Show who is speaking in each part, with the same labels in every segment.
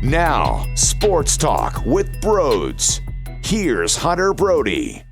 Speaker 1: Now, Sports Talk with Broads. Here's Hunter Brody.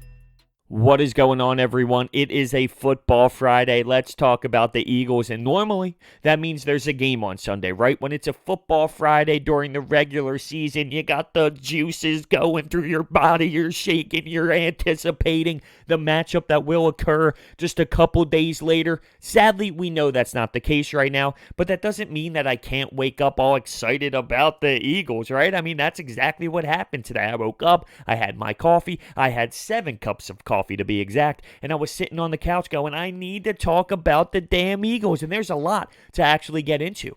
Speaker 2: What is going on, everyone? It is a football Friday. Let's talk about the Eagles. And normally, that means there's a game on Sunday, right? When it's a football Friday during the regular season, you got the juices going through your body. You're shaking. You're anticipating the matchup that will occur just a couple days later. Sadly, we know that's not the case right now, but that doesn't mean that I can't wake up all excited about the Eagles, right? I mean, that's exactly what happened today. I woke up, I had my coffee. I had 7 cups of coffee to be exact, and I was sitting on the couch going, I need to talk about the damn Eagles, and there's a lot to actually get into.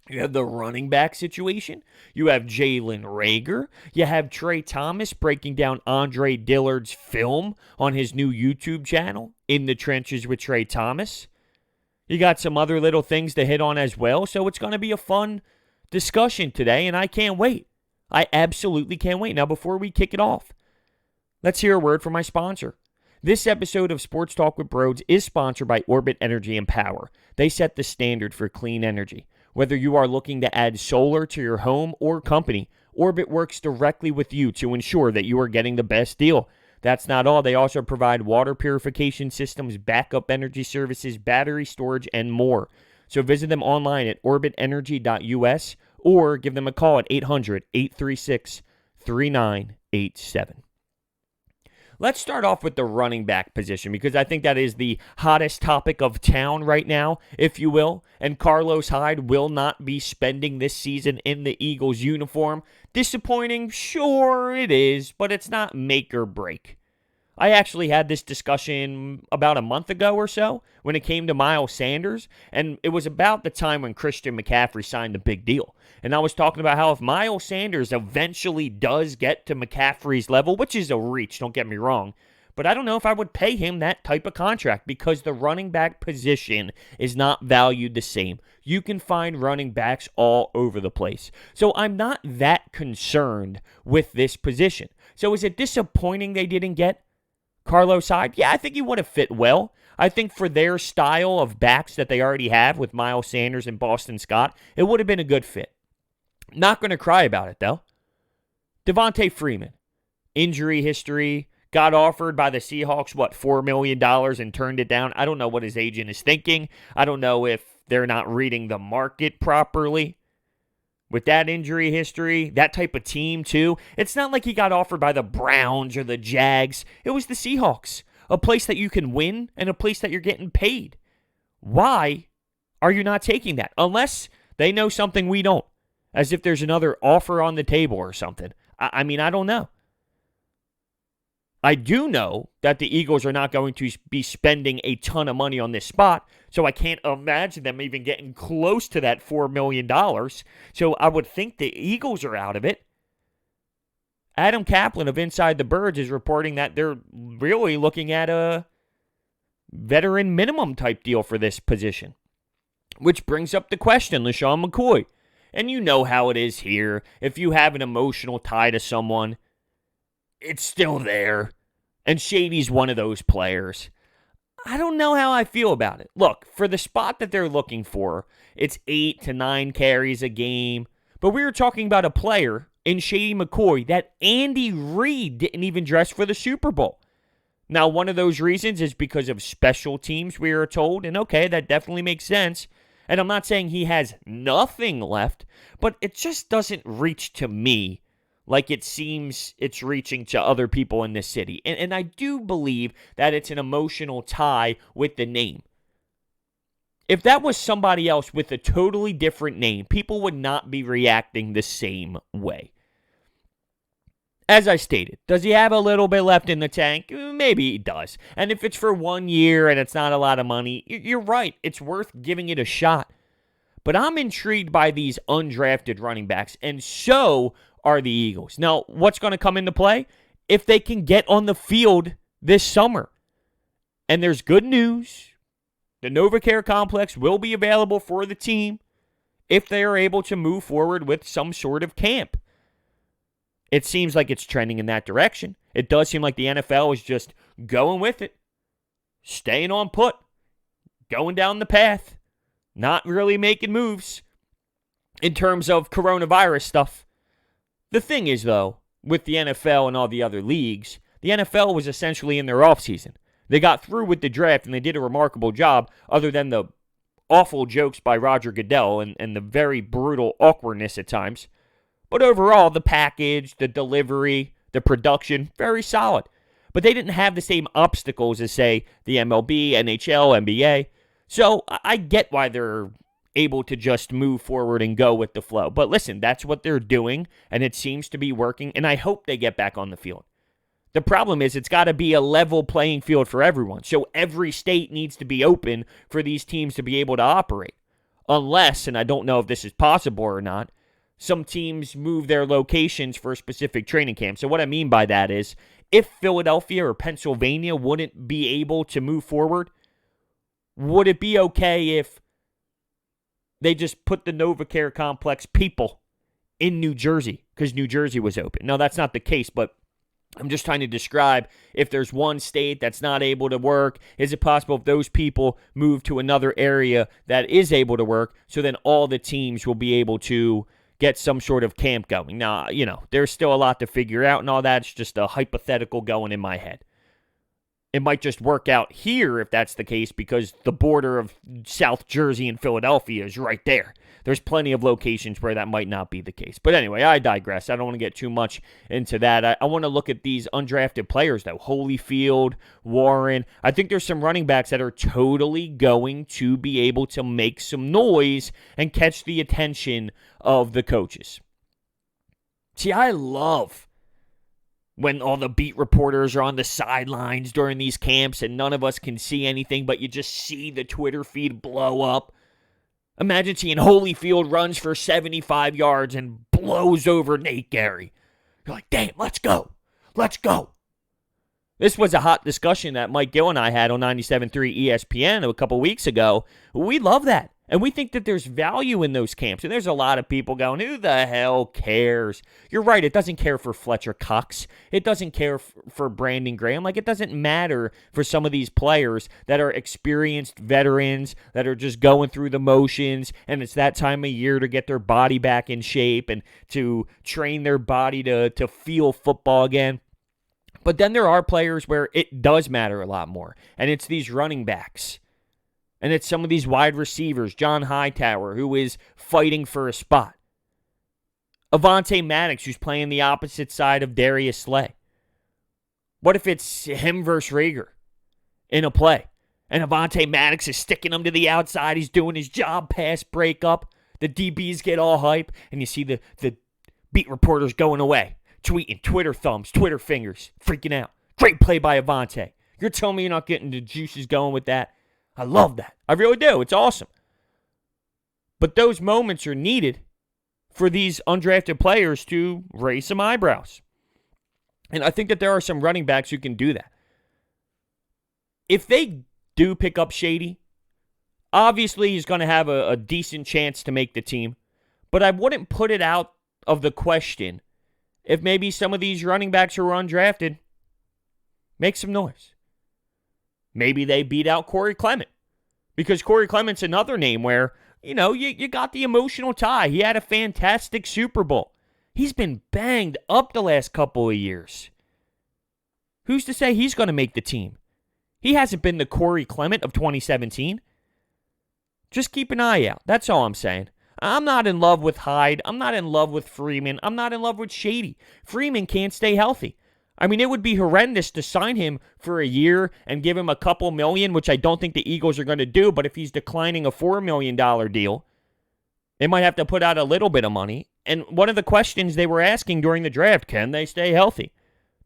Speaker 2: You have the running back situation. You have Jalen Reagor. You have Trey Thomas breaking down Andre Dillard's film on his new YouTube channel, In the Trenches with Trey Thomas. You got some other little things to hit on as well, so it's going to be a fun discussion today, and I can't wait. I absolutely can't wait. Now, before we kick it off, let's hear a word from my sponsor. This episode of Sports Talk with Broads is sponsored by Orbit Energy and Power. They set the standard for clean energy. Whether you are looking to add solar to your home or company, Orbit works directly with you to ensure that you are getting the best deal. That's not all. They also provide water purification systems, backup energy services, battery storage, and more. So visit them online at orbitenergy.us or give them a call at 800-836-3987. Let's start off with the running back position because I think that is the hottest topic of town right now, if you will. And Carlos Hyde will not be spending this season in the Eagles uniform. Disappointing? Sure it is, but it's not make or break. I actually had this discussion about a month ago or so when it came to Miles Sanders, and it was about the time when Christian McCaffrey signed the big deal. And I was talking about how if Miles Sanders eventually does get to McCaffrey's level, which is a reach, don't get me wrong, but I don't know if I would pay him that type of contract because the running back position is not valued the same. You can find running backs all over the place. So I'm not that concerned with this position. So is it disappointing they didn't get Carlos Hyde? Yeah, I think he would have fit well. I think for their style of backs that they already have with Miles Sanders and Boston Scott, it would have been a good fit. Not going to cry about it, though. Devonta Freeman, injury history, got offered by the Seahawks, $4 million and turned it down. I don't know what his agent is thinking. I don't know if they're not reading the market properly. With that injury history, that type of team too, it's not like he got offered by the Browns or the Jags. It was the Seahawks, a place that you can win and a place that you're getting paid. Why are you not taking that? Unless they know something we don't, as if there's another offer on the table or something. I mean, I don't know. I do know that the Eagles are not going to be spending a ton of money on this spot, so I can't imagine them even getting close to that $4 million. So I would think the Eagles are out of it. Adam Kaplan of Inside the Birds is reporting that they're really looking at a veteran minimum type deal for this position, which brings up the question, LeSean McCoy. And you know how it is here. If you have an emotional tie to someone, it's still there. And Shady's one of those players. I don't know how I feel about it. Look, for the spot that they're looking for, it's 8 to 9 carries a game. But we were talking about a player in Shady McCoy that Andy Reid didn't even dress for the Super Bowl. Now, one of those reasons is because of special teams, we are told. And okay, that definitely makes sense. And I'm not saying he has nothing left, but it just doesn't reach to me like it seems it's reaching to other people in this city. And I do believe that it's an emotional tie with the name. If that was somebody else with a totally different name, people would not be reacting the same way. As I stated, does he have a little bit left in the tank? Maybe he does. And if it's for 1 year and it's not a lot of money, you're right. It's worth giving it a shot. But I'm intrigued by these undrafted running backs, and so are the Eagles. Now, what's going to come into play? If they can get on the field this summer. And there's good news. The NovaCare Complex will be available for the team if they are able to move forward with some sort of camp. It seems like it's trending in that direction. It does seem like the NFL is just going with it, staying on put, going down the path, not really making moves. in terms of coronavirus stuff. The thing is, though, with the NFL and all the other leagues, the NFL was essentially in their offseason. They got through with the draft, and they did a remarkable job, other than the awful jokes by Roger Goodell and the very brutal awkwardness at times. But overall, the package, the delivery, the production, very solid. But they didn't have the same obstacles as, say, the MLB, NHL, NBA. So I get why they're able to just move forward and go with the flow. But listen, that's what they're doing, and it seems to be working, and I hope they get back on the field. The problem is it's got to be a level playing field for everyone. So every state needs to be open for these teams to be able to operate. Unless, and I don't know if this is possible or not, some teams move their locations for a specific training camp. So what I mean by that is, if Philadelphia or Pennsylvania wouldn't be able to move forward, would it be okay if they just put the NovaCare complex people in New Jersey because New Jersey was open? No, that's not the case, but I'm just trying to describe if there's one state that's not able to work, is it possible if those people move to another area that is able to work, so then all the teams will be able to get some sort of camp going? Now, there's still a lot to figure out and all that. It's just a hypothetical going in my head. It might just work out here if that's the case because the border of South Jersey and Philadelphia is right there. There's plenty of locations where that might not be the case. But anyway, I digress. I don't want to get too much into that. I want to look at these undrafted players, though. Holyfield, Warren. I think there's some running backs that are totally going to be able to make some noise and catch the attention of the coaches. See, I love when all the beat reporters are on the sidelines during these camps and none of us can see anything, but you just see the Twitter feed blow up. Imagine seeing Holyfield runs for 75 yards and blows over Nate Gary. You're like, damn, let's go. Let's go. This was a hot discussion that Mike Gill and I had on 97.3 ESPN a couple weeks ago. We love that. And we think that there's value in those camps. And there's a lot of people going, who the hell cares? You're right. It doesn't care for Fletcher Cox. It doesn't care for Brandon Graham. Like, it doesn't matter for some of these players that are experienced veterans that are just going through the motions. And it's that time of year to get their body back in shape and to train their body to feel football again. But then there are players where it does matter a lot more. And it's these running backs. And it's some of these wide receivers, John Hightower, who is fighting for a spot. Avonte Maddox, who's playing the opposite side of Darius Slay. What if it's him versus Reagor in a play? And Avonte Maddox is sticking him to the outside. He's doing his job pass breakup. The DBs get all hype. And you see the beat reporters going away, tweeting, Twitter thumbs, Twitter fingers, freaking out. Great play by Avonte. You're telling me you're not getting the juices going with that? I love that. I really do. It's awesome. But those moments are needed for these undrafted players to raise some eyebrows. And I think that there are some running backs who can do that. If they do pick up Shady, obviously he's going to have a decent chance to make the team. But I wouldn't put it out of the question if maybe some of these running backs who are undrafted make some noise. Maybe they beat out Corey Clement. Because Corey Clement's another name where, you got the emotional tie. He had a fantastic Super Bowl. He's been banged up the last couple of years. Who's to say he's going to make the team? He hasn't been the Corey Clement of 2017. Just keep an eye out. That's all I'm saying. I'm not in love with Hyde. I'm not in love with Freeman. I'm not in love with Shady. Freeman can't stay healthy. I mean, it would be horrendous to sign him for a year and give him a couple million, which I don't think the Eagles are going to do. But if he's declining a $4 million deal, they might have to put out a little bit of money. And one of the questions they were asking during the draft, can they stay healthy?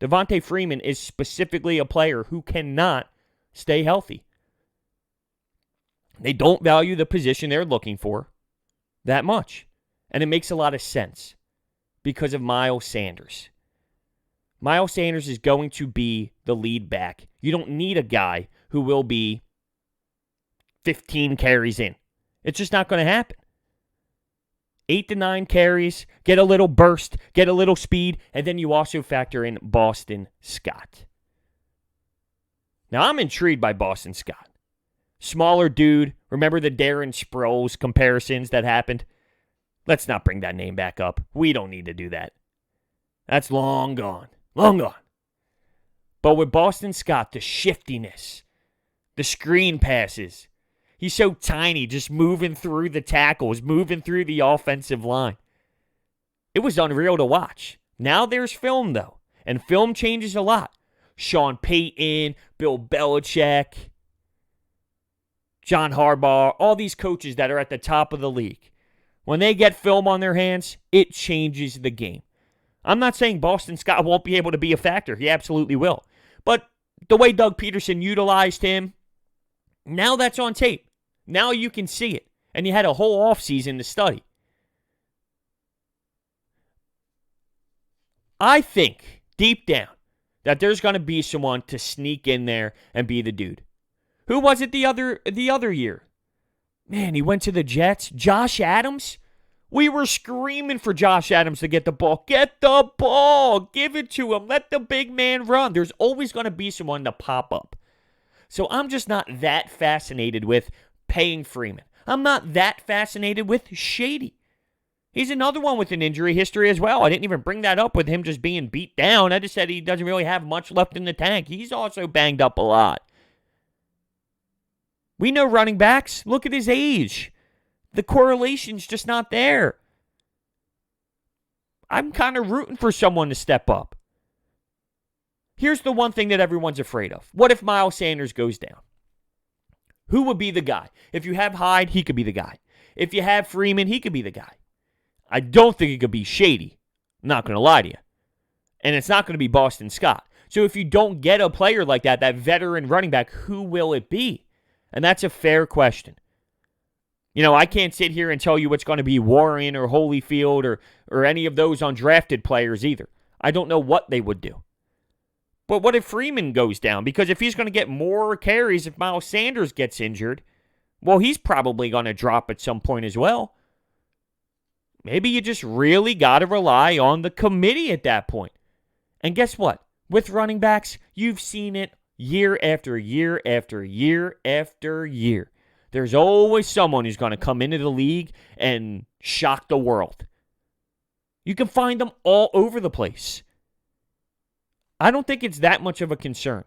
Speaker 2: Devonta Freeman is specifically a player who cannot stay healthy. They don't value the position they're looking for that much. And it makes a lot of sense because of Miles Sanders. Miles Sanders is going to be the lead back. You don't need a guy who will be 15 carries in. It's just not going to happen. 8 to 9 carries, get a little burst, get a little speed, and then you also factor in Boston Scott. Now, I'm intrigued by Boston Scott. Smaller dude. Remember the Darren Sproles comparisons that happened? Let's not bring that name back up. We don't need to do that. That's long gone. Long gone. But with Boston Scott, the shiftiness, the screen passes. He's so tiny, just moving through the tackles, moving through the offensive line. It was unreal to watch. Now there's film, though, and film changes a lot. Sean Payton, Bill Belichick, John Harbaugh, all these coaches that are at the top of the league. When they get film on their hands, it changes the game. I'm not saying Boston Scott won't be able to be a factor. He absolutely will. But the way Doug Peterson utilized him, now that's on tape. Now you can see it. And you had a whole offseason to study. I think, deep down, that there's going to be someone to sneak in there and be the dude. Who was it the other year? Man, he went to the Jets. Josh Adams? We were screaming for Josh Adams to get the ball. Get the ball. Give it to him. Let the big man run. There's always going to be someone to pop up. So I'm just not that fascinated with paying Freeman. I'm not that fascinated with Shady. He's another one with an injury history as well. I didn't even bring that up with him just being beat down. I just said he doesn't really have much left in the tank. He's also banged up a lot. We know running backs. Look at his age. The correlation's just not there. I'm kind of rooting for someone to step up. Here's the one thing that everyone's afraid of. What if Miles Sanders goes down? Who would be the guy? If you have Hyde, he could be the guy. If you have Freeman, he could be the guy. I don't think it could be Shady. I'm not going to lie to you. And it's not going to be Boston Scott. So if you don't get a player like that, that veteran running back, who will it be? And that's a fair question. You know, I can't sit here and tell you what's going to be Warren or Holyfield or any of those undrafted players either. I don't know what they would do. But what if Freeman goes down? Because if he's going to get more carries if Miles Sanders gets injured, well, he's probably going to drop at some point as well. Maybe you just really got to rely on the committee at that point. And guess what? With running backs, you've seen it year after year after year after year. There's always someone who's going to come into the league and shock the world. You can find them all over the place. I don't think it's that much of a concern.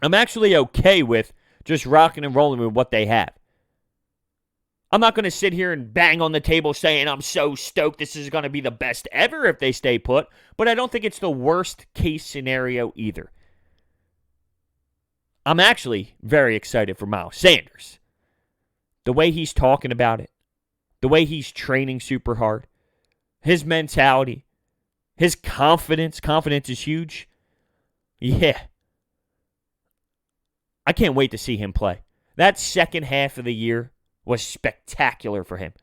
Speaker 2: I'm actually okay with just rocking and rolling with what they have. I'm not going to sit here and bang on the table saying I'm so stoked this is going to be the best ever if they stay put, but I don't think it's the worst case scenario either. I'm actually very excited for Miles Sanders. The way he's talking about it, the way he's training super hard, his mentality, his confidence. Confidence is huge. Yeah. I can't wait to see him play. That second half of the year was spectacular for him.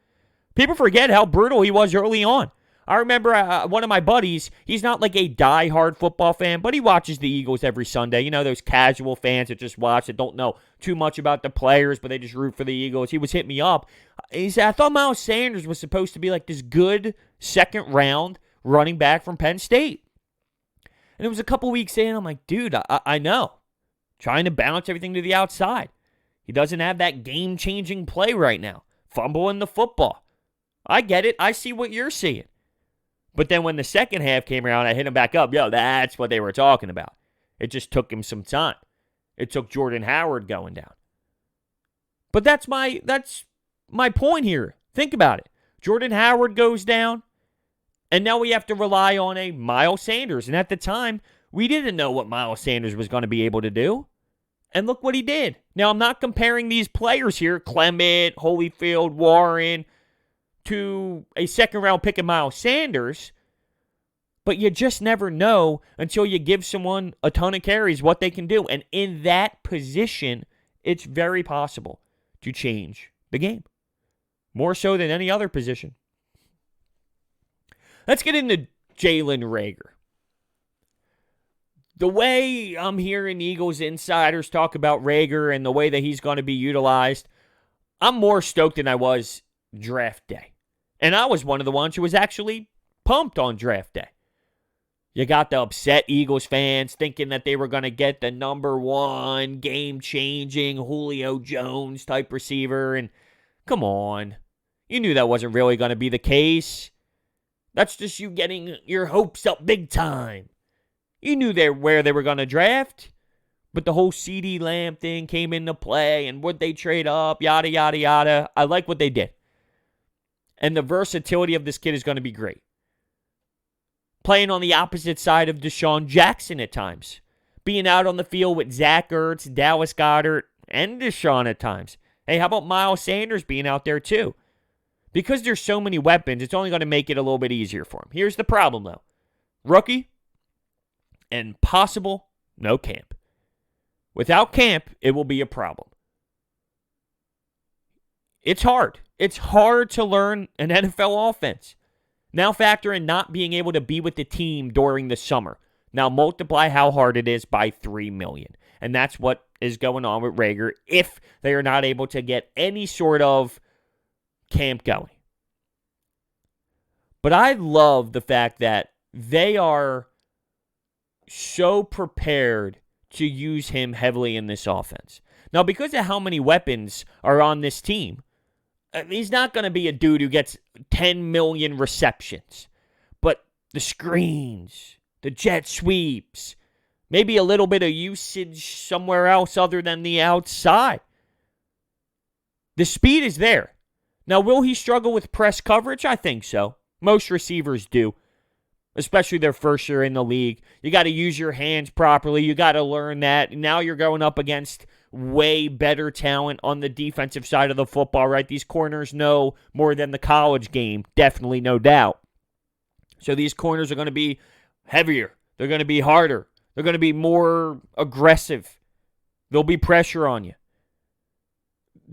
Speaker 2: People forget how brutal he was early on. I remember one of my buddies, he's not like a die-hard football fan, but he watches the Eagles every Sunday. You know, those casual fans that just watch, that don't know too much about the players, but they just root for the Eagles. He was hitting me up. He said, I thought Miles Sanders was supposed to be like this good second-round running back from Penn State. And it was a couple weeks in, I'm like, dude, I know. Trying to balance everything to the outside. He doesn't have that game-changing play right now. Fumbling the football. I get it. I see what you're seeing. But then when the second half came around, I hit him back up. Yo, that's what they were talking about. It just took him some time. It took Jordan Howard going down. But that's my point here. Think about it. Jordan Howard goes down, and now we have to rely on a Miles Sanders. And at the time, we didn't know what Miles Sanders was going to be able to do. And look what he did. Now, I'm not comparing these players here, Clement, Holyfield, Warren, to a second-round pick of Miles Sanders, but you just never know until you give someone a ton of carries what they can do. And in that position, it's very possible to change the game, more so than any other position. Let's get into Jalen Reagor. The way I'm hearing Eagles insiders talk about Reagor and the way that he's going to be utilized, I'm more stoked than I was draft day. And I was one of the ones who was actually pumped on draft day. You got the upset Eagles fans thinking that they were going to get the number one game-changing Julio Jones type receiver. And come on. You knew that wasn't really going to be the case. That's just you getting your hopes up big time. You knew where they were going to draft. But the whole CeeDee Lamb thing came into play, and would they trade up, yada, yada, yada. I like what they did. And the versatility of this kid is going to be great. Playing on the opposite side of Deshaun Jackson at times. Being out on the field with Zach Ertz, Dallas Goedert, and Deshaun at times. Hey, how about Miles Sanders being out there too? Because there's so many weapons, it's only going to make it a little bit easier for him. Here's the problem, though. Rookie and possible no camp. Without camp, it will be a problem. It's hard. It's hard to learn an NFL offense. Now factor in not being able to be with the team during the summer. Now multiply how hard it is by 3 million. And that's what is going on with Reagor if they are not able to get any sort of camp going. But I love the fact that they are so prepared to use him heavily in this offense. Now, because of how many weapons are on this team, he's not going to be a dude who gets 10 million receptions. But the screens, the jet sweeps, maybe a little bit of usage somewhere else other than the outside. The speed is there. Now, will he struggle with press coverage? I think so. Most receivers do, especially their first year in the league. You got to use your hands properly. You got to learn that. Now you're going up against way better talent on the defensive side of the football, right? These corners know more than the college game, definitely, no doubt. So these corners are going to be heavier. They're going to be harder. They're going to be more aggressive. There'll be pressure on you.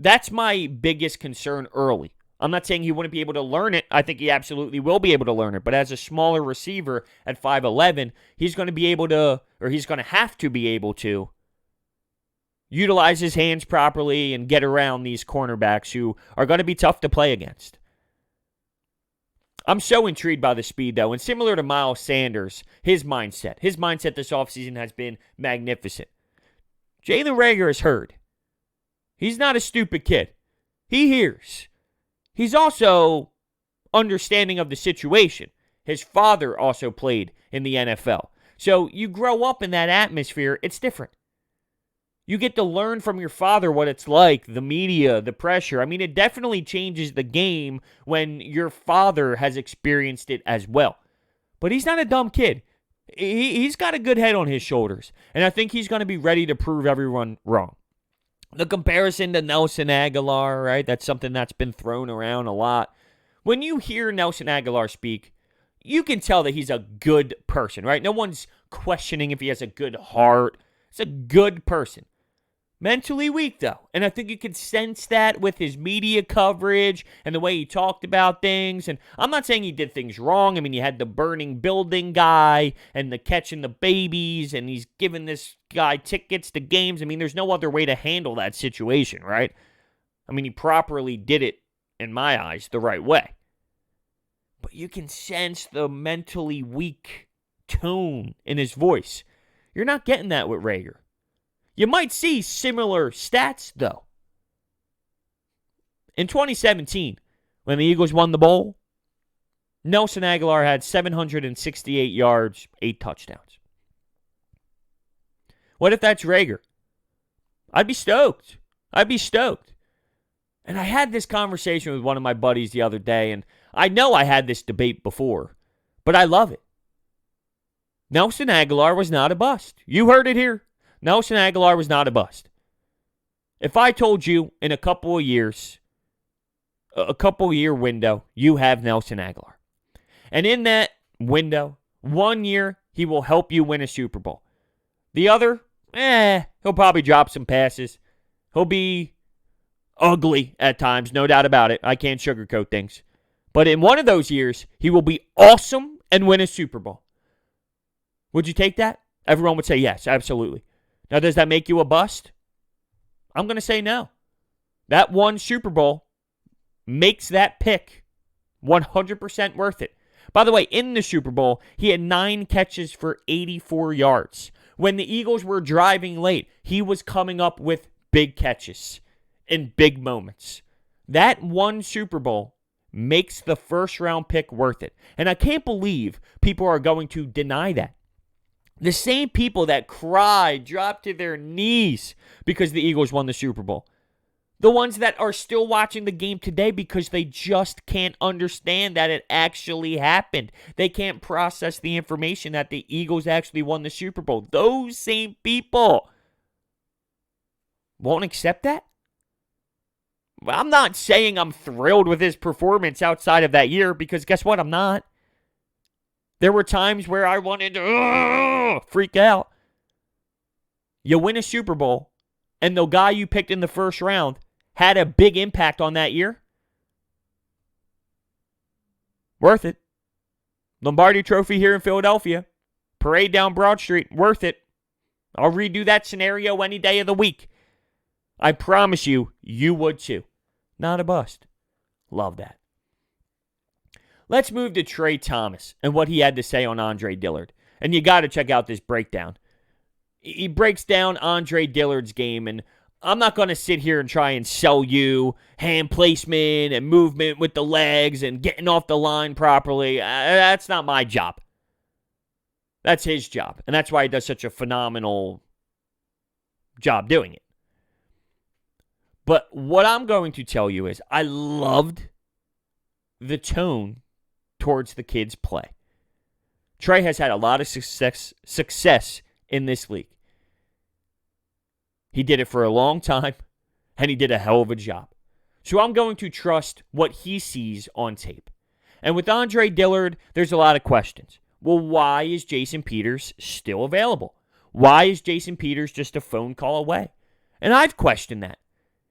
Speaker 2: That's my biggest concern early. I'm not saying he wouldn't be able to learn it. I think he absolutely will be able to learn it. But as a smaller receiver at 5'11", he's going to be able to, or he's going to have to be able to, utilize his hands properly and get around these cornerbacks who are going to be tough to play against. I'm so intrigued by the speed, though. And similar to Miles Sanders, his mindset this offseason has been magnificent. Jalen Reagor is heard. He's not a stupid kid. He hears. He's also understanding of the situation. His father also played in the NFL. So you grow up in that atmosphere, it's different. You get to learn from your father what it's like, the media, the pressure. I mean, it definitely changes the game when your father has experienced it as well. But he's not a dumb kid. He's got a good head on his shoulders. And I think he's going to be ready to prove everyone wrong. The comparison to Nelson Agholor, right? That's something that's been thrown around a lot. When you hear Nelson Agholor speak, you can tell that he's a good person, right? No one's questioning if he has a good heart. He's a good person. Mentally weak, though. And I think you can sense that with his media coverage and the way he talked about things. And I'm not saying he did things wrong. I mean, you had the burning building guy and the catching the babies, and he's giving this guy tickets to games. I mean, there's no other way to handle that situation, right? I mean, he properly did it, in my eyes, the right way. But you can sense the mentally weak tone in his voice. You're not getting that with Reagor. You might see similar stats, though. In 2017, when the Eagles won the bowl, Nelson Agholor had 768 yards, 8 touchdowns. What if that's Reagor? I'd be stoked. And I had this conversation with one of my buddies the other day, and I know I had this debate before, but I love it. Nelson Agholor was not a bust. You heard it here. Nelson Agholor was not a bust. If I told you in a couple of years, a couple-year window, you have Nelson Agholor. And in that window, 1 year, he will help you win a Super Bowl. The other, he'll probably drop some passes. He'll be ugly at times, no doubt about it. I can't sugarcoat things. But in one of those years, he will be awesome and win a Super Bowl. Would you take that? Everyone would say yes, absolutely. Now, does that make you a bust? I'm going to say no. That one Super Bowl makes that pick 100% worth it. By the way, in the Super Bowl, he had 9 catches for 84 yards. When the Eagles were driving late, he was coming up with big catches in big moments. That one Super Bowl makes the first-round pick worth it. And I can't believe people are going to deny that. The same people that cried, dropped to their knees because the Eagles won the Super Bowl. The ones that are still watching the game today because they just can't understand that it actually happened. They can't process the information that the Eagles actually won the Super Bowl. Those same people won't accept that? Well, I'm not saying I'm thrilled with his performance outside of that year because guess what? I'm not. There were times where I wanted to freak out. You win a Super Bowl, and the guy you picked in the first round had a big impact on that year. Worth it. Lombardi Trophy here in Philadelphia. Parade down Broad Street. Worth it. I'll redo that scenario any day of the week. I promise you, you would too. Not a bust. Love that. Let's move to Trey Thomas and what he had to say on Andre Dillard. And you got to check out this breakdown. He breaks down Andre Dillard's game, and I'm not going to sit here and try and sell you hand placement and movement with the legs and getting off the line properly. That's not my job. That's his job. And that's why he does such a phenomenal job doing it. But what I'm going to tell you is I loved the tone towards the kids' play. Trey has had a lot of success in this league. He did it for a long time, and he did a hell of a job. So I'm going to trust what he sees on tape. And with Andre Dillard, there's a lot of questions. Well, why is Jason Peters still available? Why is Jason Peters just a phone call away? And I've questioned that.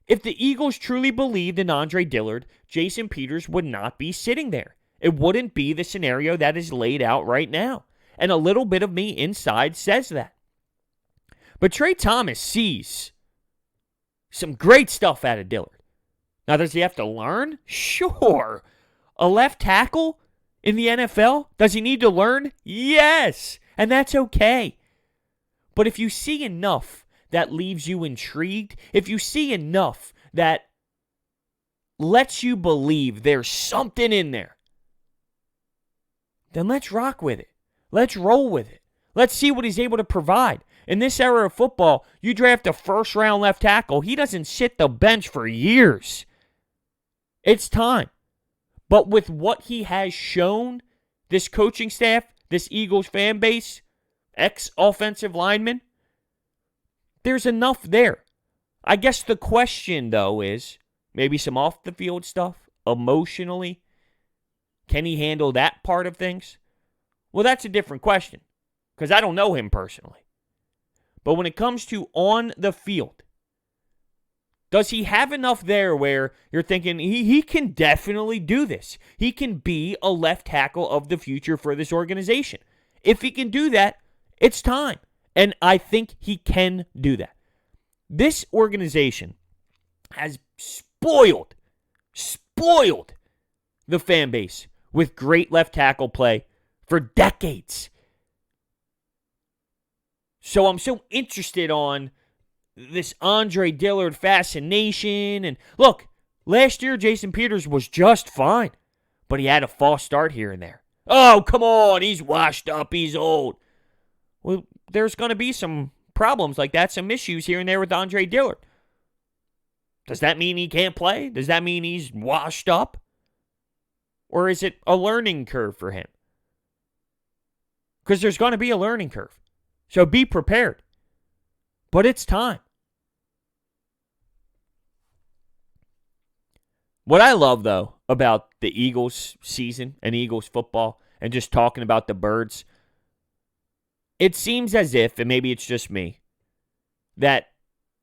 Speaker 2: If the Eagles truly believed in Andre Dillard, Jason Peters would not be sitting there. It wouldn't be the scenario that is laid out right now. And a little bit of me inside says that. But Trey Thomas sees some great stuff out of Dillard. Now, does he have to learn? Sure. A left tackle in the NFL? Does he need to learn? Yes. And that's okay. But if you see enough that leaves you intrigued, if you see enough that lets you believe there's something in there, then let's rock with it. Let's roll with it. Let's see what he's able to provide. In this era of football, you draft a first-round left tackle, he doesn't sit the bench for years. It's time. But with what he has shown, this coaching staff, this Eagles fan base, ex-offensive linemen, there's enough there. I guess the question, though, is maybe some off-the-field stuff, emotionally. Can he handle that part of things? Well, that's a different question because I don't know him personally. But when it comes to on the field, does he have enough there where you're thinking he can definitely do this? He can be a left tackle of the future for this organization. If he can do that, it's time. And I think he can do that. This organization has spoiled the fan base with great left tackle play for decades. So I'm so interested on this Andre Dillard fascination. And look, last year Jason Peters was just fine, but he had a false start here and there. Oh, come on, he's washed up, he's old. Well, there's going to be some problems like that, some issues here and there with Andre Dillard. Does that mean he can't play? Does that mean he's washed up? Or is it a learning curve for him? Because there's going to be a learning curve. So be prepared. But it's time. What I love, though, about the Eagles season and Eagles football and just talking about the birds, it seems as if, and maybe it's just me, that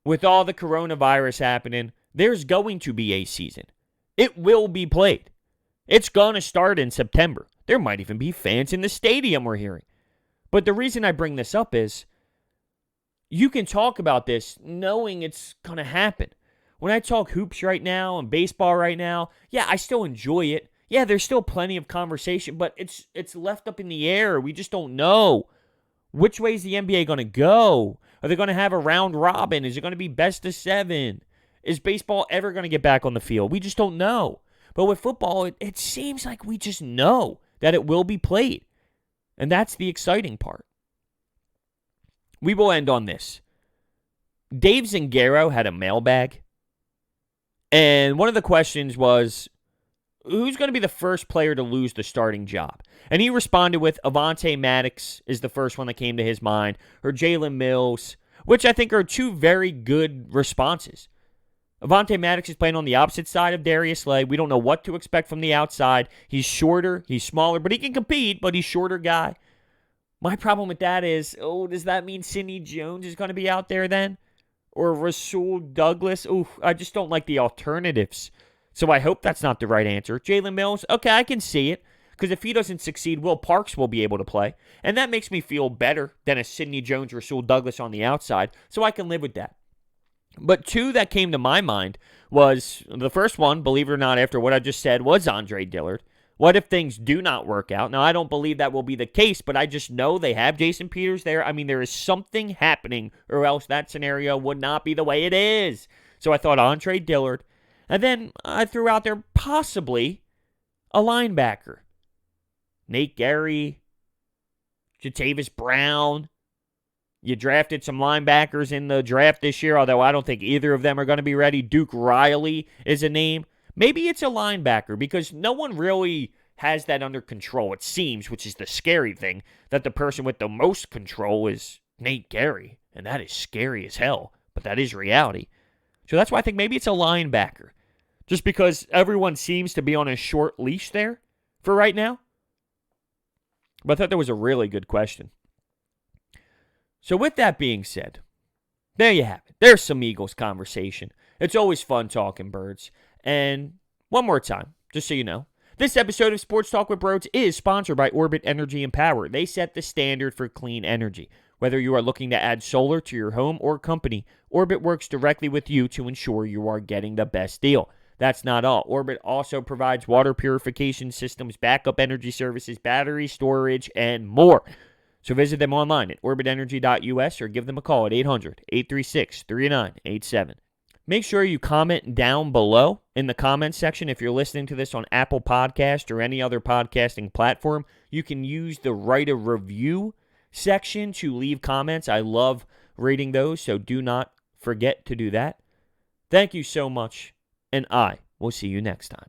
Speaker 2: with all the coronavirus happening, there's going to be a season. It will be played. It's going to start in September. There might even be fans in the stadium, we're hearing. But the reason I bring this up is you can talk about this knowing it's going to happen. When I talk hoops right now and baseball right now, yeah, I still enjoy it. Yeah, there's still plenty of conversation, but it's left up in the air. We just don't know. Which way is the NBA going to go? Are they going to have a round robin? Is it going to be best of 7? Is baseball ever going to get back on the field? We just don't know. But with football, it seems like we just know that it will be played. And that's the exciting part. We will end on this. Dave Zingaro had a mailbag. And one of the questions was, who's going to be the first player to lose the starting job? And he responded with Avonte Maddox is the first one that came to his mind, or Jalen Mills, which I think are two very good responses. Avonte Maddox is playing on the opposite side of Darius Slay. We don't know what to expect from the outside. He's shorter, he's smaller, but he can compete, but he's a shorter guy. My problem with that is, does that mean Sidney Jones is going to be out there then? Or Rasul Douglas? I just don't like the alternatives. So I hope that's not the right answer. Jalen Mills, okay, I can see it. Because if he doesn't succeed, Will Parks will be able to play. And that makes me feel better than a Sidney Jones or Rasul Douglas on the outside. So I can live with that. But two that came to my mind was, the first one, believe it or not, after what I just said, was Andre Dillard. What if things do not work out? Now, I don't believe that will be the case, but I just know they have Jason Peters there. I mean, there is something happening, or else that scenario would not be the way it is. So I thought Andre Dillard. And then I threw out there possibly a linebacker. Nate Gerry, Jatavis Brown. You drafted some linebackers in the draft this year, although I don't think either of them are going to be ready. Duke Riley is a name. Maybe it's a linebacker because no one really has that under control. It seems, which is the scary thing, that the person with the most control is Nate Gerry, and that is scary as hell, but that is reality. So that's why I think maybe it's a linebacker, just because everyone seems to be on a short leash there for right now. But I thought that was a really good question. So with that being said, there you have it. There's some Eagles conversation. It's always fun talking birds. And one more time, just so you know, this episode of Sports Talk with Broads is sponsored by Orbit Energy and Power. They set the standard for clean energy. Whether you are looking to add solar to your home or company, Orbit works directly with you to ensure you are getting the best deal. That's not all. Orbit also provides water purification systems, backup energy services, battery storage, and more. So visit them online at orbitenergy.us or give them a call at 800-836-3987. Make sure you comment down below in the comments section. If you're listening to this on Apple Podcast or any other podcasting platform, you can use the write a review section to leave comments. I love reading those, so do not forget to do that. Thank you so much, and I will see you next time.